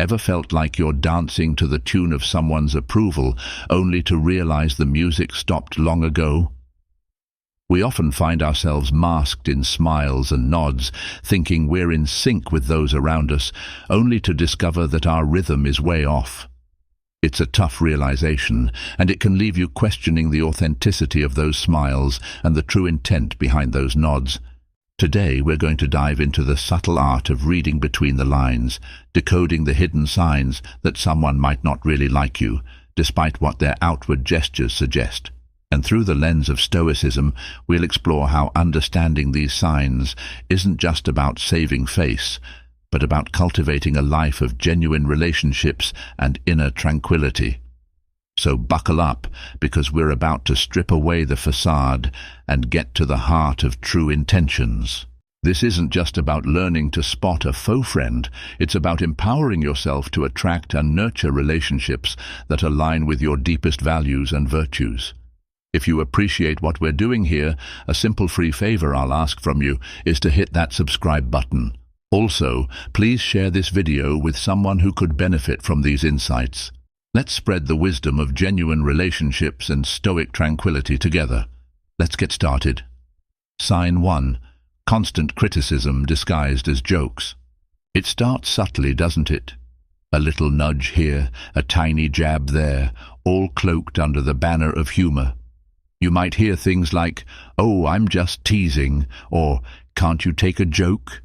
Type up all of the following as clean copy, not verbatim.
Ever felt like you're dancing to the tune of someone's approval, only to realize the music stopped long ago? We often find ourselves masked in smiles and nods, thinking we're in sync with those around us, only to discover that our rhythm is way off. It's a tough realization, and it can leave you questioning the authenticity of those smiles and the true intent behind those nods. Today we're going to dive into the subtle art of reading between the lines, decoding the hidden signs that someone might not really like you, despite what their outward gestures suggest. And through the lens of Stoicism, we'll explore how understanding these signs isn't just about saving face, but about cultivating a life of genuine relationships and inner tranquility. So buckle up, because we're about to strip away the facade and get to the heart of true intentions. This isn't just about learning to spot a faux friend, it's about empowering yourself to attract and nurture relationships that align with your deepest values and virtues. If you appreciate what we're doing here, a simple free favor I'll ask from you is to hit that subscribe button. Also, please share this video with someone who could benefit from these insights. Let's spread the wisdom of genuine relationships and stoic tranquility together. Let's get started. Sign 1. Constant criticism disguised as jokes. It starts subtly, doesn't it? A little nudge here, a tiny jab there, all cloaked under the banner of humor. You might hear things like, "Oh, I'm just teasing," or "Can't you take a joke?"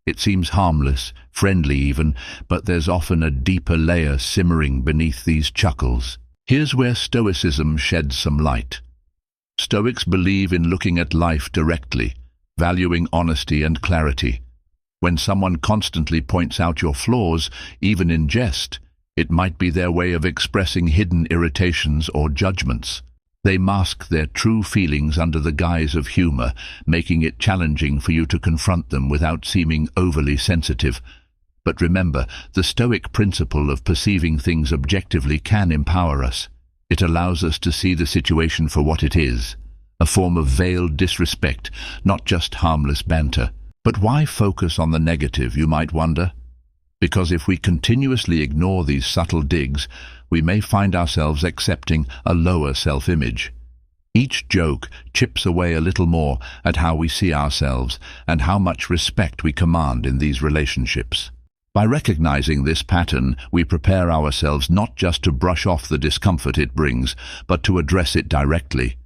It seems harmless, friendly even, but there's often a deeper layer simmering beneath these chuckles. Here's where Stoicism sheds some light. Stoics believe in looking at life directly, valuing honesty and clarity. When someone constantly points out your flaws, even in jest, it might be their way of expressing hidden irritations or judgments. They mask their true feelings under the guise of humor, making it challenging for you to confront them without seeming overly sensitive. But remember, the Stoic principle of perceiving things objectively can empower us. It allows us to see the situation for what it is, a form of veiled disrespect, not just harmless banter. But why focus on the negative, you might wonder? Because if we continuously ignore these subtle digs, we may find ourselves accepting a lower self-image. Each joke chips away a little more at how we see ourselves and how much respect we command in these relationships. By recognizing this pattern, we prepare ourselves not just to brush off the discomfort it brings, but to address it directly.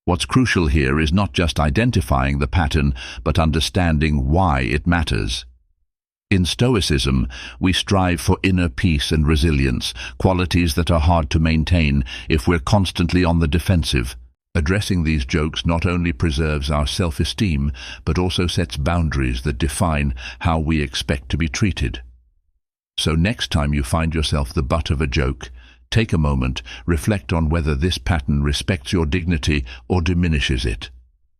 What's crucial here is not just identifying the pattern, but understanding why it matters. In Stoicism, we strive for inner peace and resilience, qualities that are hard to maintain if we're constantly on the defensive. Addressing these jokes not only preserves our self-esteem, but also sets boundaries that define how we expect to be treated. So next time you find yourself the butt of a joke, take a moment, reflect on whether this pattern respects your dignity or diminishes it.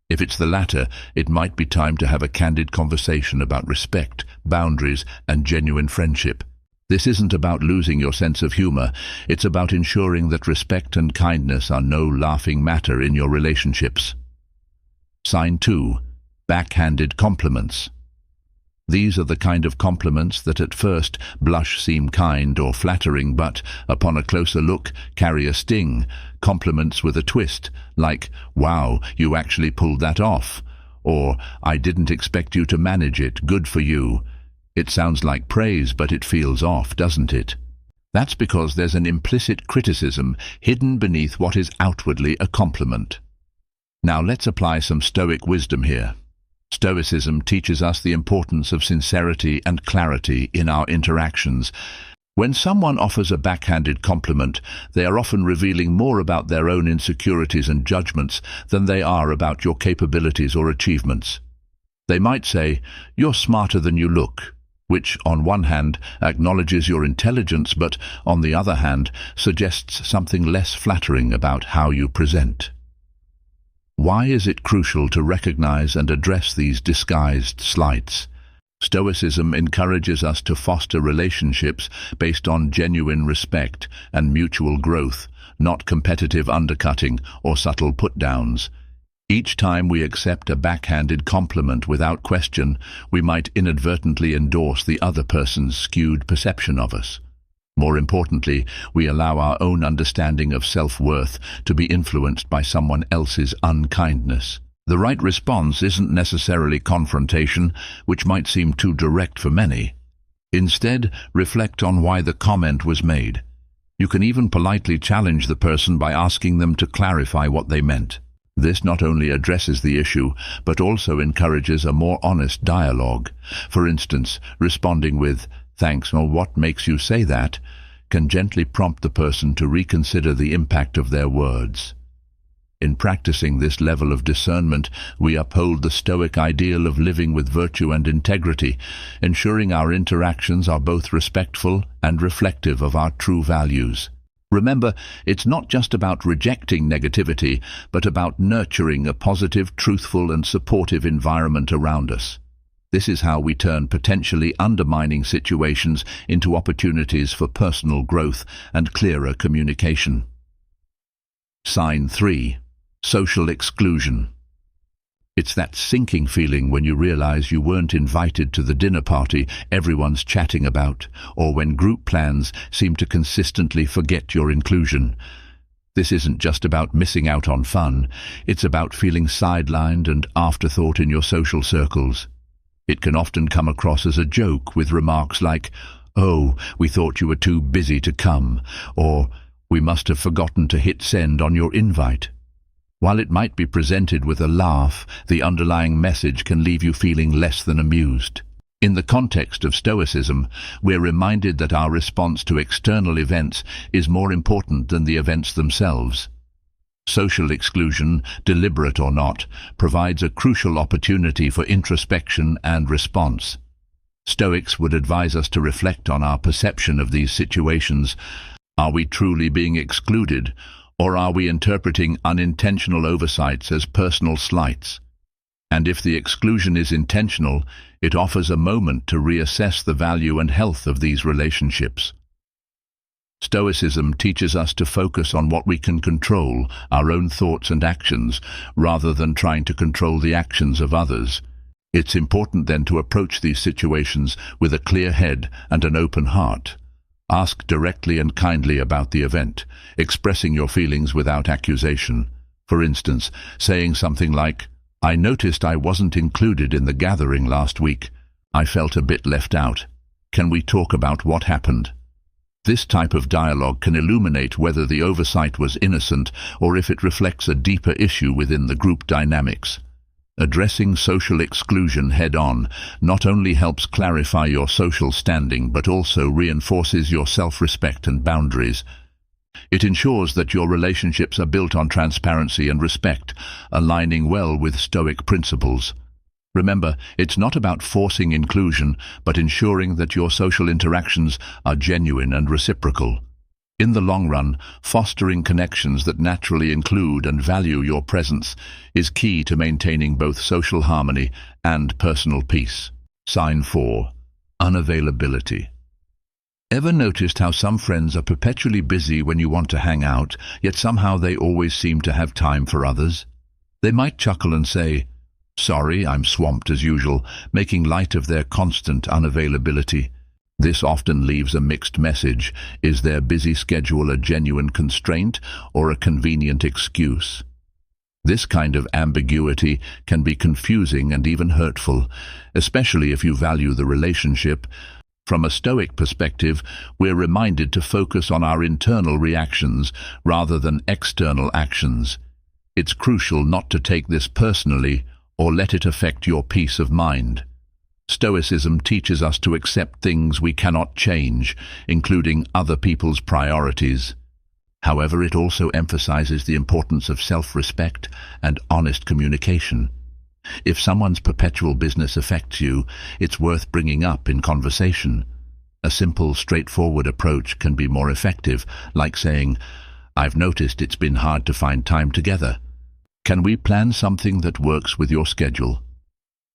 If it's the latter, it might be time to have a candid conversation about respect, boundaries, and genuine friendship. This isn't about losing your sense of humor, it's about ensuring that respect and kindness are no laughing matter in your relationships. Sign 2. Backhanded compliments. These are the kind of compliments that at first blush seem kind or flattering, but, upon a closer look, carry a sting. Compliments with a twist, like, "Wow, you actually pulled that off," or "I didn't expect you to manage it, good for you." It sounds like praise, but it feels off, doesn't it? That's because there's an implicit criticism hidden beneath what is outwardly a compliment. Now let's apply some Stoic wisdom here. Stoicism teaches us the importance of sincerity and clarity in our interactions. When someone offers a backhanded compliment, they are often revealing more about their own insecurities and judgments than they are about your capabilities or achievements. They might say, "You're smarter than you look," which, on one hand, acknowledges your intelligence, but, on the other hand, suggests something less flattering about how you present. Why is it crucial to recognize and address these disguised slights? Stoicism encourages us to foster relationships based on genuine respect and mutual growth, not competitive undercutting or subtle put-downs. Each time we accept a backhanded compliment without question, we might inadvertently endorse the other person's skewed perception of us. More importantly, we allow our own understanding of self-worth to be influenced by someone else's unkindness. The right response isn't necessarily confrontation, which might seem too direct for many. Instead, reflect on why the comment was made. You can even politely challenge the person by asking them to clarify what they meant. This not only addresses the issue, but also encourages a more honest dialogue. For instance, responding with, "Thanks," or "What makes you say that?" can gently prompt the person to reconsider the impact of their words. In practicing this level of discernment, we uphold the Stoic ideal of living with virtue and integrity, ensuring our interactions are both respectful and reflective of our true values. Remember, it's not just about rejecting negativity, but about nurturing a positive, truthful, and supportive environment around us. This is how we turn potentially undermining situations into opportunities for personal growth and clearer communication. Sign 3. Social exclusion. It's that sinking feeling when you realize you weren't invited to the dinner party everyone's chatting about, or when group plans seem to consistently forget your inclusion. This isn't just about missing out on fun, it's about feeling sidelined and afterthought in your social circles. It can often come across as a joke with remarks like, "Oh, we thought you were too busy to come," or "We must have forgotten to hit send on your invite." While it might be presented with a laugh, the underlying message can leave you feeling less than amused. In the context of Stoicism, we're reminded that our response to external events is more important than the events themselves. Social exclusion, deliberate or not, provides a crucial opportunity for introspection and response. Stoics would advise us to reflect on our perception of these situations. Are we truly being excluded, or are we interpreting unintentional oversights as personal slights? And if the exclusion is intentional, it offers a moment to reassess the value and health of these relationships. Stoicism teaches us to focus on what we can control, our own thoughts and actions, rather than trying to control the actions of others. It's important then to approach these situations with a clear head and an open heart. Ask directly and kindly about the event, expressing your feelings without accusation. For instance, saying something like, "I noticed I wasn't included in the gathering last week. I felt a bit left out. Can we talk about what happened?" This type of dialogue can illuminate whether the oversight was innocent or if it reflects a deeper issue within the group dynamics. Addressing social exclusion head-on not only helps clarify your social standing but also reinforces your self-respect and boundaries. It ensures that your relationships are built on transparency and respect, aligning well with Stoic principles. Remember, it's not about forcing inclusion, but ensuring that your social interactions are genuine and reciprocal. In the long run, fostering connections that naturally include and value your presence is key to maintaining both social harmony and personal peace. Sign 4. Unavailability. Ever noticed how some friends are perpetually busy when you want to hang out, yet somehow they always seem to have time for others? They might chuckle and say, "Sorry, I'm swamped as usual," making light of their constant unavailability. This often leaves a mixed message. Is their busy schedule a genuine constraint or a convenient excuse? This kind of ambiguity can be confusing and even hurtful, especially if you value the relationship. From a Stoic perspective, we're reminded to focus on our internal reactions rather than external actions. It's crucial not to take this personally or let it affect your peace of mind. Stoicism teaches us to accept things we cannot change, including other people's priorities. However, it also emphasizes the importance of self-respect and honest communication. If someone's perpetual business affects you, it's worth bringing up in conversation. A simple, straightforward approach can be more effective, like saying, "I've noticed it's been hard to find time together. Can we plan something that works with your schedule?"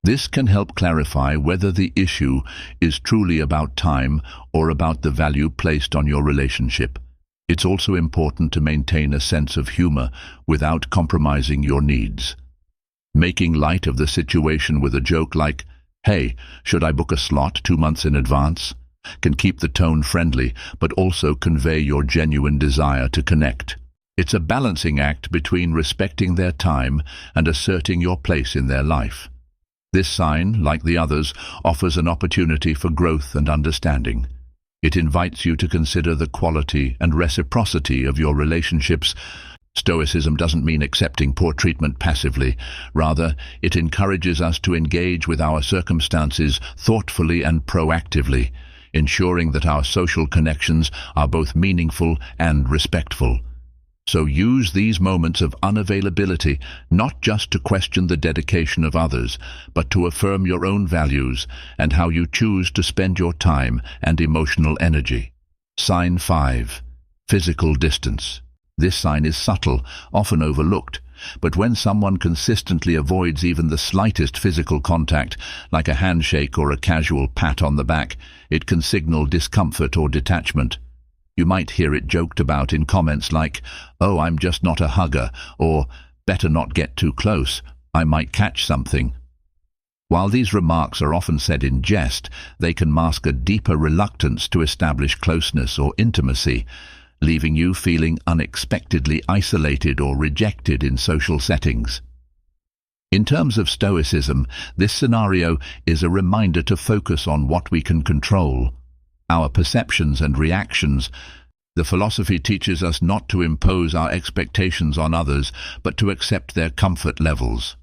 This can help clarify whether the issue is truly about time or about the value placed on your relationship. It's also important to maintain a sense of humor without compromising your needs. Making light of the situation with a joke like, "Hey, should I book a slot 2 months in advance?" can keep the tone friendly, but also convey your genuine desire to connect. It's a balancing act between respecting their time and asserting your place in their life. This sign, like the others, offers an opportunity for growth and understanding. It invites you to consider the quality and reciprocity of your relationships. Stoicism doesn't mean accepting poor treatment passively. Rather, it encourages us to engage with our circumstances thoughtfully and proactively, ensuring that our social connections are both meaningful and respectful. So use these moments of unavailability not just to question the dedication of others, but to affirm your own values and how you choose to spend your time and emotional energy. Sign 5. Physical distance. This sign is subtle, often overlooked, but when someone consistently avoids even the slightest physical contact, like a handshake or a casual pat on the back, it can signal discomfort or detachment. You might hear it joked about in comments like, "Oh, I'm just not a hugger," or "Better not get too close, I might catch something." While these remarks are often said in jest, they can mask a deeper reluctance to establish closeness or intimacy, leaving you feeling unexpectedly isolated or rejected in social settings. In terms of Stoicism, this scenario is a reminder to focus on what we can control, our perceptions and reactions. The philosophy teaches us not to impose our expectations on others, but to accept their comfort levels.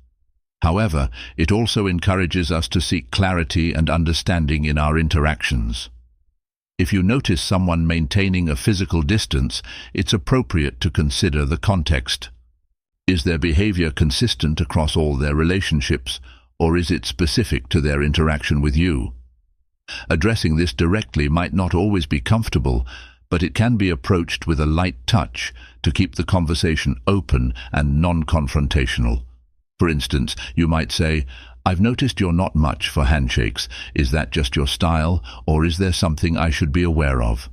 However, it also encourages us to seek clarity and understanding in our interactions. If you notice someone maintaining a physical distance, it's appropriate to consider the context. Is their behavior consistent across all their relationships, or is it specific to their interaction with you? Addressing this directly might not always be comfortable, but it can be approached with a light touch to keep the conversation open and non-confrontational. For instance, you might say, "I've noticed you're not much for handshakes. Is that just your style, or is there something I should be aware of?"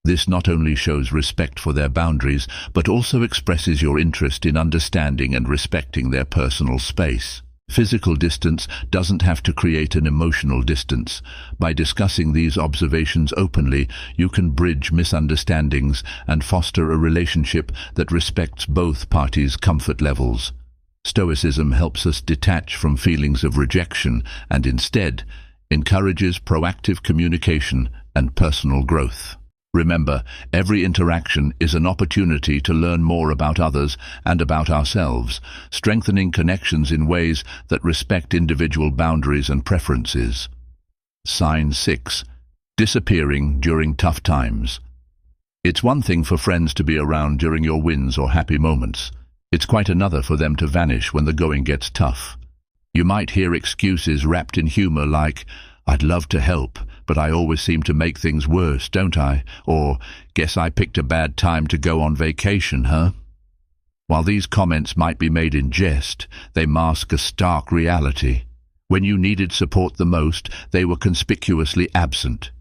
This not only shows respect for their boundaries, but also expresses your interest in understanding and respecting their personal space. Physical distance doesn't have to create an emotional distance. By discussing these observations openly, you can bridge misunderstandings and foster a relationship that respects both parties' comfort levels. Stoicism helps us detach from feelings of rejection and instead encourages proactive communication and personal growth. Remember, every interaction is an opportunity to learn more about others and about ourselves, strengthening connections in ways that respect individual boundaries and preferences. Sign 6. Disappearing during tough times. It's one thing for friends to be around during your wins or happy moments. It's quite another for them to vanish when the going gets tough. You might hear excuses wrapped in humor like, "I'd love to help, but I always seem to make things worse, don't I?" Or, "Guess I picked a bad time to go on vacation, huh?" While these comments might be made in jest, they mask a stark reality. When you needed support the most, they were conspicuously absent.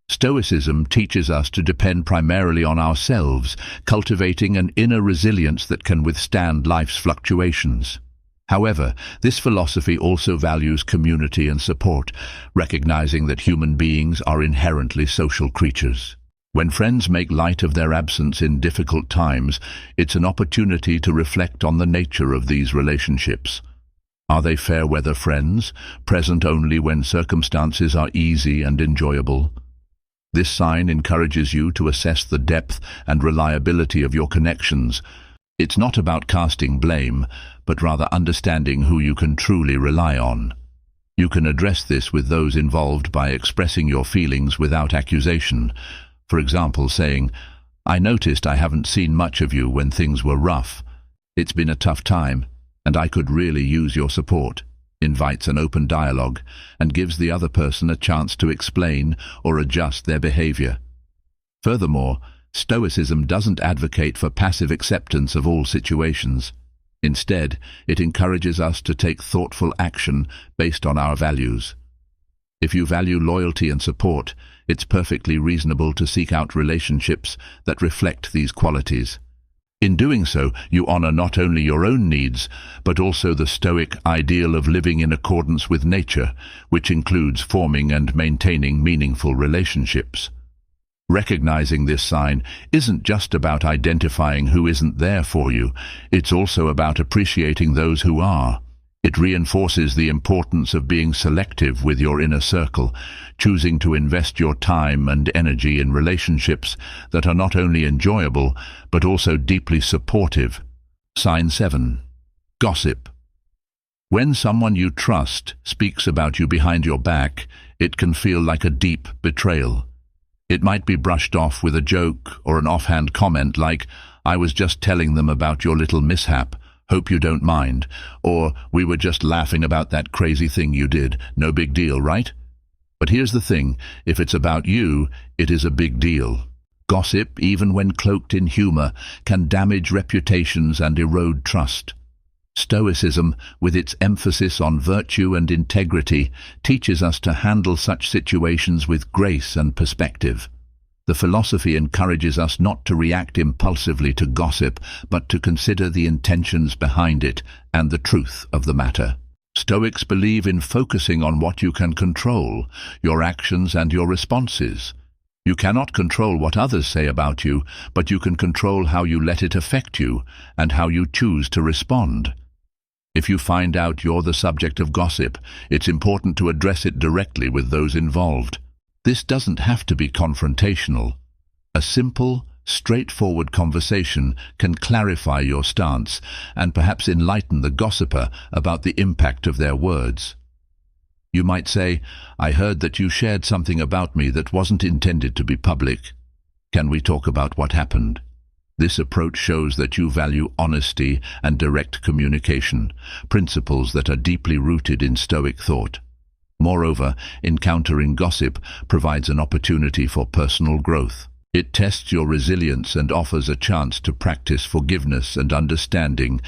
Stoicism teaches us to depend primarily on ourselves, cultivating an inner resilience that can withstand life's fluctuations. However, this philosophy also values community and support, recognizing that human beings are inherently social creatures. When friends make light of their absence in difficult times, it's an opportunity to reflect on the nature of these relationships. Are they fair-weather friends, present only when circumstances are easy and enjoyable? This sign encourages you to assess the depth and reliability of your connections. It's not about casting blame, but rather understanding who you can truly rely on. You can address this with those involved by expressing your feelings without accusation. For example, saying, "I noticed I haven't seen much of you when things were rough. It's been a tough time, and I could really use your support." Invites an open dialogue and gives the other person a chance to explain or adjust their behavior. Furthermore, Stoicism doesn't advocate for passive acceptance of all situations. Instead, it encourages us to take thoughtful action based on our values. If you value loyalty and support, it's perfectly reasonable to seek out relationships that reflect these qualities. In doing so, you honor not only your own needs, but also the Stoic ideal of living in accordance with nature, which includes forming and maintaining meaningful relationships. Recognizing this sign isn't just about identifying who isn't there for you, it's also about appreciating those who are. It reinforces the importance of being selective with your inner circle, choosing to invest your time and energy in relationships that are not only enjoyable, but also deeply supportive. Sign 7. Gossip. When someone you trust speaks about you behind your back, it can feel like a deep betrayal. It might be brushed off with a joke or an offhand comment like, "I was just telling them about your little mishap. Hope you don't mind," or "We were just laughing about that crazy thing you did. No big deal, right?" But here's the thing, if it's about you, it is a big deal. Gossip, even when cloaked in humor, can damage reputations and erode trust. Stoicism, with its emphasis on virtue and integrity, teaches us to handle such situations with grace and perspective. The philosophy encourages us not to react impulsively to gossip, but to consider the intentions behind it and the truth of the matter. Stoics believe in focusing on what you can control, your actions and your responses. You cannot control what others say about you, but you can control how you let it affect you and how you choose to respond. If you find out you're the subject of gossip, it's important to address it directly with those involved. This doesn't have to be confrontational. A simple, straightforward conversation can clarify your stance and perhaps enlighten the gossiper about the impact of their words. You might say, "I heard that you shared something about me that wasn't intended to be public. Can we talk about what happened?" This approach shows that you value honesty and direct communication, principles that are deeply rooted in Stoic thought. Moreover, encountering gossip provides an opportunity for personal growth. It tests your resilience and offers a chance to practice forgiveness and understanding,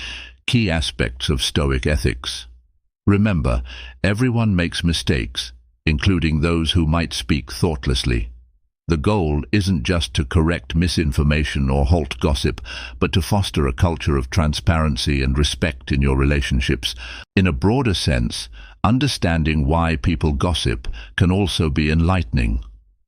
key aspects of Stoic ethics. Remember, everyone makes mistakes, including those who might speak thoughtlessly. The goal isn't just to correct misinformation or halt gossip, but to foster a culture of transparency and respect in your relationships. In a broader sense, understanding why people gossip can also be enlightening.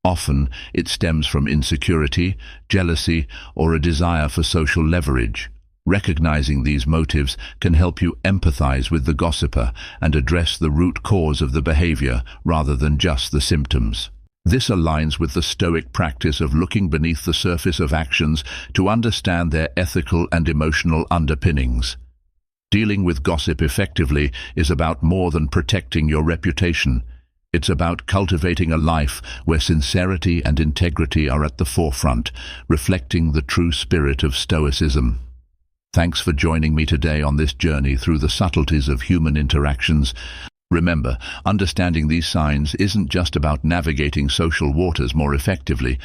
Often, it stems from insecurity, jealousy, or a desire for social leverage. Recognizing these motives can help you empathize with the gossiper and address the root cause of the behavior rather than just the symptoms. This aligns with the Stoic practice of looking beneath the surface of actions to understand their ethical and emotional underpinnings. Dealing with gossip effectively is about more than protecting your reputation. It's about cultivating a life where sincerity and integrity are at the forefront, reflecting the true spirit of Stoicism. Thanks for joining me today on this journey through the subtleties of human interactions. Remember, understanding these signs isn't just about navigating social waters more effectively.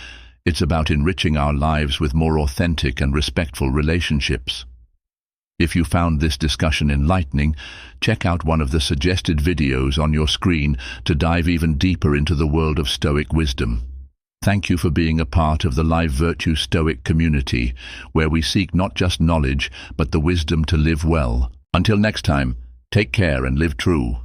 It's about enriching our lives with more authentic and respectful relationships. If you found this discussion enlightening, check out one of the suggested videos on your screen to dive even deeper into the world of Stoic wisdom. Thank you for being a part of the live Virtue Stoic community, where we seek not just knowledge, but the wisdom to live well. Until next time, take care and live true.